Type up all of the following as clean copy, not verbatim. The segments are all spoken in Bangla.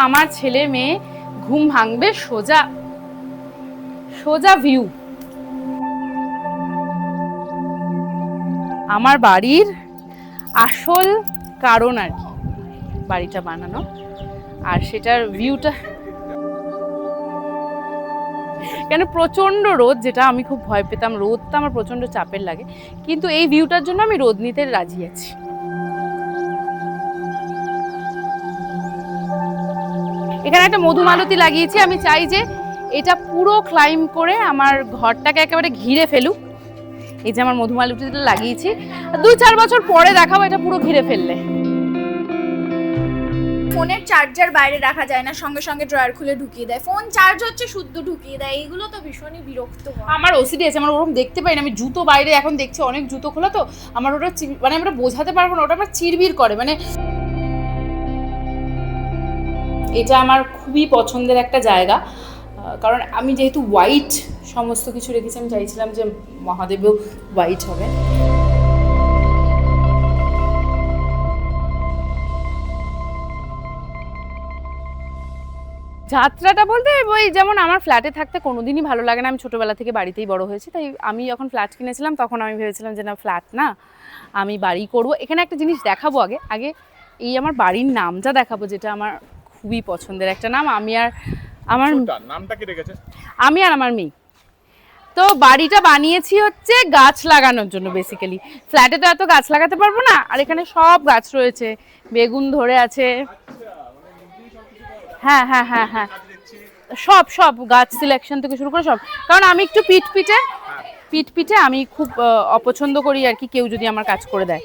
আমার ছেলে মেয়ে ঘুম ভাঙবে সোজা সোজা ভিউ। আমার বাড়ির আসল কারণ আর কি বাড়িটা বানানো, আর সেটার ভিউটা কেন প্রচন্ড রোদ, যেটা আমি খুব ভয় পেতাম, রোদটা আমার প্রচন্ড চাপের লাগে, কিন্তু এই ভিউটার জন্য আমি রোদ নিতে রাজি আছি। এখানে একটা মধুমালতী লাগিয়েছি, আমি চাই যে এটা পুরো ক্লাইম করে আমার ঘরটাকে একেবারে ঘিরে ফেলুক। এই যে আমার মধুমালতীটা লাগিয়েছি, 2-4 বছর পরে দেখাবো এটা পুরো ঘিরে ফেললে। ফোনের চার্জার বাইরে রাখা যায় না, সঙ্গে সঙ্গে ড্রয়ার খুলে ঢুকিয়ে দেয়, ফোন চার্জ হচ্ছে শুদ্ধ ঢুকিয়ে দেয়, এইগুলো তো ভীষণই বিরক্ত হয়। আমার ওসিডি আছে, আমার ওরকম দেখতে পাই না, আমি জুতো বাইরে এখন দেখছি অনেক জুতো খোলা, তো আমার ওটা মানে আমরা বোঝাতে পারবো না, ওটা আমার চিরবির করে। মানে এটা আমার খুবই পছন্দের একটা জায়গা, কারণ আমি যেহেতু হোয়াইট সমস্ত কিছু রেখেছি, আমি চাইছিলাম যে মহাদেবও হোয়াইট হবে। যাত্রাটা বলতে ওই যেমন আমার ফ্ল্যাটে থাকতে কোনোদিনই ভালো লাগে না, আমি ছোটোবেলা থেকে বাড়িতেই বড় হয়েছি, তাই আমি যখন ফ্ল্যাট কিনেছিলাম তখন আমি ভেবেছিলাম যে না, ফ্ল্যাট না, আমি বাড়ি করব। এখানে একটা জিনিস দেখাবো, আগে এই আমার বাড়ির নামটা দেখাবো, যেটা আমার খুবই পছন্দের একটা নাম। আমি আর আমার নামটা কি রেখেছে? আমি আর আমার মেয়ে। তো বাড়িটা বানিয়েছি হচ্ছে গাছ লাগানোর জন্য বেসিক্যালি। ফ্ল্যাটে তো এত গাছ লাগাতে পারবো না, আর এখানে সব গাছ রয়েছে, বেগুন ধরে আছে, হ্যাঁ হ্যাঁ হ্যাঁ হ্যাঁ, সব গাছ সিলেকশন থেকে শুরু করে সব। কারণ আমি একটু পিঠপিঠে আমি খুব অপছন্দ করি আর কি, কেউ যদি আমার কাজ করে দেয়।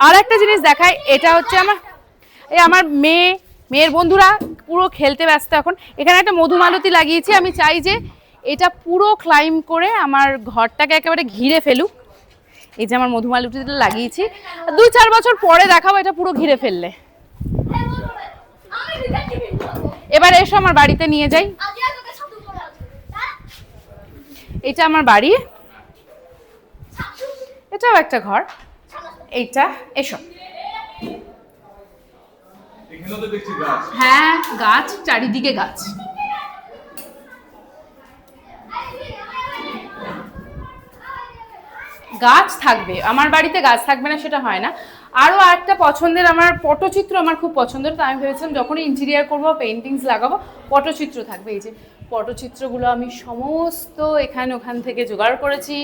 আর একটা জিনিস দেখায়, এটা হচ্ছে আমার মেয়ের বন্ধুরা পুরো খেলতে ব্যস্ত এখন। এখানে একটা মধুমালতী লাগিয়েছি, আমি চাই যে এটা পুরো ক্লাইম করে আমার ঘরটাকে একেবারে ঘিরে ফেলুক। এই যে আমার মধুমালতীটা লাগিয়েছি, 2-4 বছর পরে দেখাবো এটা পুরো ঘিরে ফেললে। এবার এসো আমার বাড়িতে নিয়ে যাই। এটা আমার বাড়ি, এটাও একটা ঘর, এইটা এসো। হ্যাঁ, গাছ চারিদিকে গাছ। গাছ থাকবে, আমার বাড়িতে গাছ থাকবে না সেটা হয় না। আরও একটা পছন্দের, আমার পটচিত্র আমার খুব পছন্দের, তো আমি ভেবেছিলাম যখনই ইন্টেরিয়ার করবো, পেইন্টিংস লাগাবো, পটচিত্র থাকবে। এই যে পটচিত্রগুলো আমি সমস্ত ওখান থেকে জোগাড় করেছি,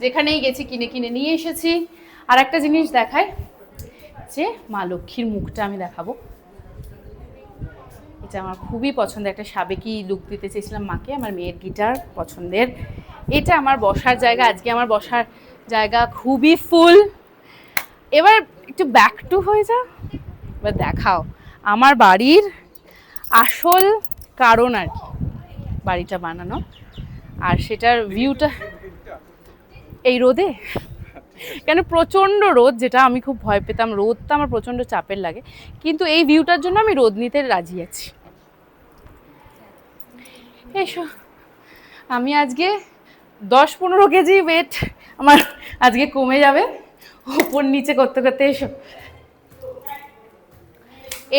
যেখানেই গেছি কিনে নিয়ে এসেছি। আর একটা জিনিস দেখায়, যে মা লক্ষ্মীর মুখটা আমি দেখাবো, এটা আমার খুবই পছন্দের, একটা সাবেকি লুক দিতে চেয়েছিলাম মাকে। আমার মেয়ের গিটার পছন্দের। এটা আমার বসার জায়গা, আজকে আমার বসার জায়গা খুবই ফুল। এবার একটু ব্যাক টু হয়ে যাও, এবার দেখাও আমার বাড়ির আসল কারণ আর কি বাড়িটা বানানো, আর সেটার ভিউটা। এই রোদে কেন প্রচণ্ড রোদ, যেটা আমি খুব ভয় পেতাম, রোদটা আমার প্রচণ্ড চাপের লাগে, কিন্তু এই ভিউটার জন্য আমি রোদ নিতে রাজি আছি। এসো, আমি আজকে 10-15 কেজি ওয়েট আমার আজকে কমে যাবে ওপর নিচে করতে করতে। এসো,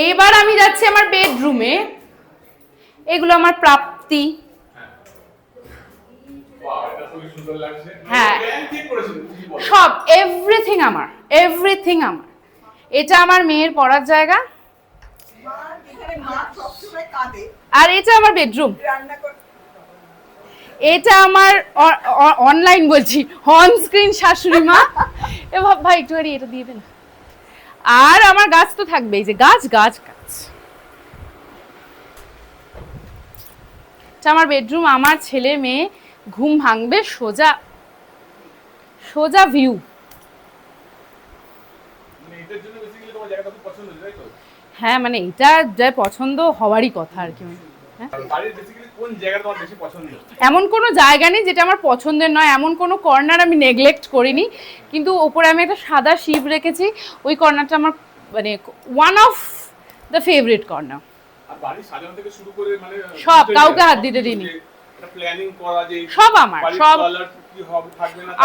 এইবার আমি যাচ্ছি আমার বেডরুমে। এগুলো আমার প্রাপ্তি, হ্যাঁ সব, এভরিথিং আমার। এটা আমার মেয়ের পড়ার জায়গা, আর এটা আমার বেডরুম। এটা আমার অনলাইন বলছি, অন স্ক্রিন শাশুড়ি মা। এ ভাই একটু এটা দিয়ে দেন। আর আমার গাছ তো থাকবেই, যে গাছ। এটা আমার বেডরুম, আমার ছেলে মেয়ে ঘুম ভাঙবে সোজা ভিউ। হ্যাঁ, মানে এটা যা পছন্দ হওয়ারই কথা আর কি। এমন কোনো জায়গা নেই যেটা আমার পছন্দের নয়, এমন কোনো কর্নার আমি নেগলেক্ট করিনি। কিন্তু ওপরে আমি একটা সাদা শিব রেখেছি, ওই কর্নারটা আমার মানে one of the favourite corner. সব, কাউকে হাত দিতে দিইনি, সব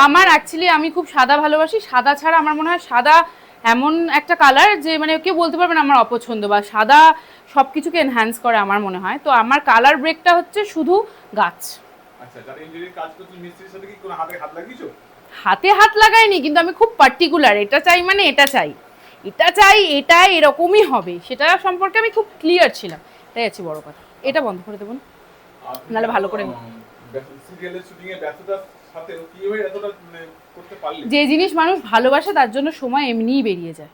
আমার অ্যাকচুয়ালি। আমি খুব সাদা ভালোবাসি, সাদা ছাড়া আমার মনে হয় সাদা এমন একটা কালার যে মানে কেউ বলতে পারবে না আমার অপছন্দ, বা সাদা সব কিছুকে এনহ্যান্স করে আমার মনে হয়। তো আমার কালার ব্রেকটা হচ্ছে শুধু গাছ। আচ্ছা, যারা ইঞ্জিনিয়ারিং কাজ করছো মিস্ত্রির সাথে কি কোনো হাতে হাত লাগিয়েছো? হাতে হাত লাগাইনি, কিন্তু আমি খুব পার্টিকুলার, এটা চাই মানে এটা চাই, এটা চাই, এটা এরকমই হবে, সেটা সম্পর্কে আমি খুব ক্লিয়ার ছিলাম। এটাই আছে বড় কথা। এটা বন্ধ করে দেবো না, নাহলে ভালো করে সিরিয়ালের শুটিং এ ব্যস্ততার সাথে কিভাবে এতটা করতে পারলে? যে জিনিস মানুষ ভালোবাসে তার জন্য সময় এমনিই বেরিয়ে যায়।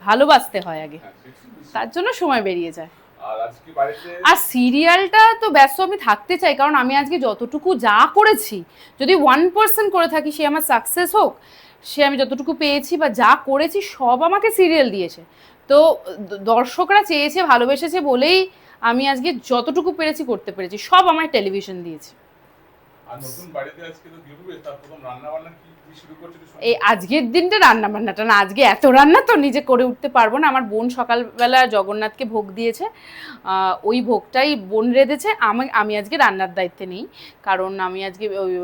ভালোবাসতে হয় আগে, হ্যাঁ, সেটা তার জন্য সময় বেরিয়ে যায়। আর আজকে বাড়িতে আর সিরিয়ালটা তো ব্যস্ত আমি থাকতে চাই, কারণ আমি আজকে যতটুকু যা করেছি, যদি 1% করে থাকি সে আমার সাকসেস হোক, সে আমি যতটুকু পেয়েছি বা যা করেছি সব আমাকে সিরিয়াল দিয়েছে। তো দর্শকরা চেয়েছে, ভালোবেসেছে বলেই আমি আজকে যতটুকু পেরেছি করতে পেরেছি, সব আমার টেলিভিশন দিয়েছে। আর নতুন বাড়িতে আজকে তো গৃহপ্রবেশ, তার প্রথম রান্না বান্না কি কি শুরু করছো একটু এই আজকের দিনটা রান্না বান্নাটা না, আজকে এত রান্না তো নিজে করে উঠতে পারবো না। আমার বোন সকালবেলা জগন্নাথকে ভোগ দিয়েছে, ওই ভোগটাই বোন রেঁধেছে। আমি আজকে রান্নার দায়িত্বে নেই, কারণ আমি আজকে ওই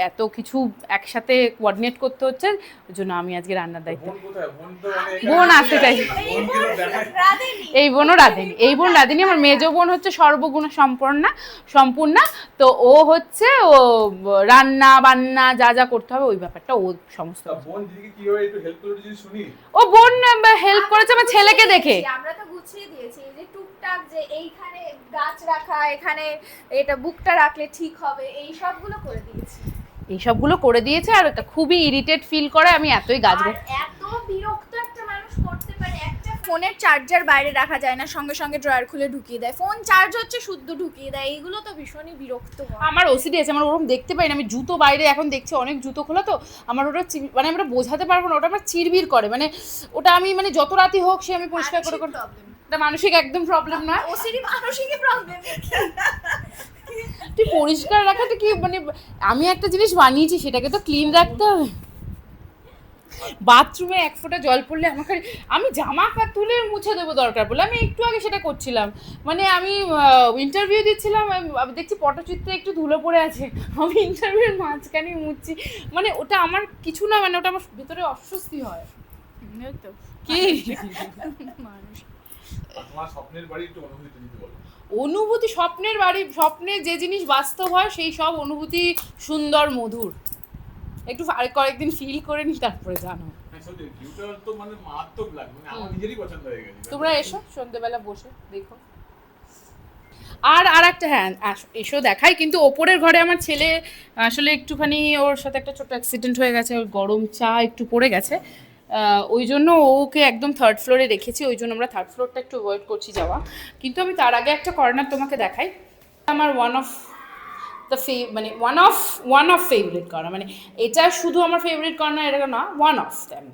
এত কিছু একসাথে কোঅর্ডিনেট করতে হচ্ছে, ওই জন্য আমি আজকে রান্নার দায়িত্ব। বোন কোথায়? বোন তো মানে বোন আসতে চাই, বোনকে তো দেখায় রাধেনি। এই বোনও রাঁধেনি, এই বোন রাঁধেনি। আমার মেজো বোন হচ্ছে সর্বগুণ সম্পূর্ণা, তো ও হচ্ছে ও রান্না বান্না যা যা করতে হবে ওই ব্যাপারটা ও সমস্ত। তা বোন দিদিকে কিভাবে একটু হেল্প করে যদি শুনি। ও বোন হেল্প করেছে আমার ছেলেকে দেখে। আমরা তো গুছিয়ে দিয়েছি, এই যে টুকটাক যে এইখানে গাছ রাখা, এখানে এটা বুকটা রাখলে ঠিক হবে, এই সবগুলো করে দিয়েছি। এইসবগুলো করে দিয়েছে, আর এটা খুবই ইরিটেট ফিল করে আমি এতই গাছ আর এত বিরক্ত একটা মানুষ করতে পারে, একটা ফোনের চার্জার বাইরে রাখা যায় না, সঙ্গে সঙ্গে ড্রয়ার খুলে ঢুকিয়ে দেয়, ফোন চার্জ হচ্ছে শুদ্ধ ঢুকিয়ে দেয়, এইগুলো তো ভীষণই বিরক্ত হয়। আমার ওসিডি আছে, আমার ওরকম দেখতে পাই না। আমি জুতো বাইরে এখন দেখছি অনেক জুতো খোলা, তো আমার ওটা মানে আমরা বোঝাতে পারবো না, ওটা আমার চিরবির করে, মানে ওটা আমি মানে যত রাতি হোক সে আমি পরিষ্কার করে করে। প্রবলেম, এটা মানসিক একদম প্রবলেম না, ওসিডি মানসিকই প্রবলেম। তুই পরিষ্কার রাখাটা কি মানে, আমি একটা জিনিস বানিয়েছি সেটাকে তো ক্লিন রাখতে হবে। বাথরুমে এক ফোঁটা জল পড়লে আমাকে, আমি জামা কাপড় তুলে মুছে দেবো দরকার বলে, আমি একটু আগে সেটা করছিলাম। মানে আমি ইন্টারভিউ দিচ্ছিলাম, আমি দেখছি পটচিত্রে একটু ধুলো পড়ে আছে, আমি ইন্টারভিউর মাঝখানে মুছছি। মানে ওটা আমার কিছু না, মানে ওটা আমার ভিতরে অস্বস্তি হয়। তো কি মানুষ আর তোমার স্বপ্নের বাড়ি একটু অনুভূতি দিতে বলো। অনুভূতি, স্বপ্নের বাড়ি, স্বপ্নে যে জিনিস বাস্তব হয় সেই সব অনুভূতি সুন্দর মধুর। একটু আর কয়েকদিন ফিল করে নি তারপরে জানো। হ্যাঁ সত্যি ভিউটা তো মানে মারাত্মক লাগে, মানে আমার নিজেরই পছন্দ হয়ে গেছে। তোমরা এসো সন্ধ্যেবেলা বসে দেখো। আর একটা, হ্যাঁ এসো দেখাই, কিন্তু ওপরের ঘরে আমার ছেলে আসলে একটুখানি, ওর সাথে একটা ছোট অ্যাক্সিডেন্ট হয়ে গেছে, ওর গরম চা একটু পড়ে গেছে, ওই জন্য ওকে একদম থার্ড ফ্লোরে রেখেছি, ওই জন্য আমরা থার্ড ফ্লোরটা একটু অ্যাভয়েড করছি যাওয়া। কিন্তু আমি তার আগে একটা কর্নার তোমাকে দেখাই, আমার ওয়ান অফ মানে ওয়ান অফ ফেভারিট কর্নার, মানে এটা শুধু আমার ফেভারিট কর্নার এটা না, ওয়ান অফ দ্যাম।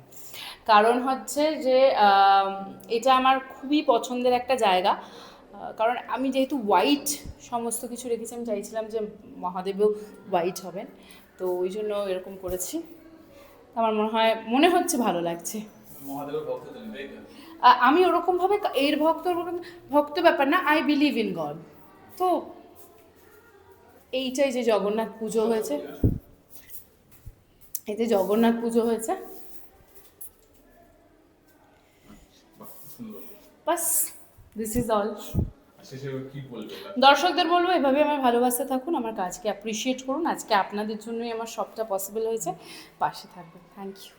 কারণ হচ্ছে যে এটা আমার খুবই পছন্দের একটা জায়গা, কারণ আমি যেহেতু হোয়াইট সমস্ত কিছু রেখেছি, আমি চাইছিলাম যে মহাদেবও হোয়াইট হবেন, তো ওই জন্য এরকম করেছি। আমার মনে হচ্ছে ভালো লাগছে। মহাদেবের ভক্ত তুমি, তাই তো? আমি ওরকমভাবে এর ভক্ত ব্যাপার না, আই বিলিভ ইন গড। তো এইটাই যে জগন্নাথ পুজো হয়েছে, এই যে জগন্নাথ পুজো হয়েছে, বাহ, খুব সুন্দর। বাস দিস ইজ অল। আর শেষে কি বলবে? দর্শকদের বলবো এভাবে আমার ভালোবাসতে থাকুন, আমার কাজকে অ্যাপ্রিসিয়েট করুন, আজকে আপনাদের জন্যই আমার সবটা পসিবল হয়েছে, পাশে থাকবেন। Thank you.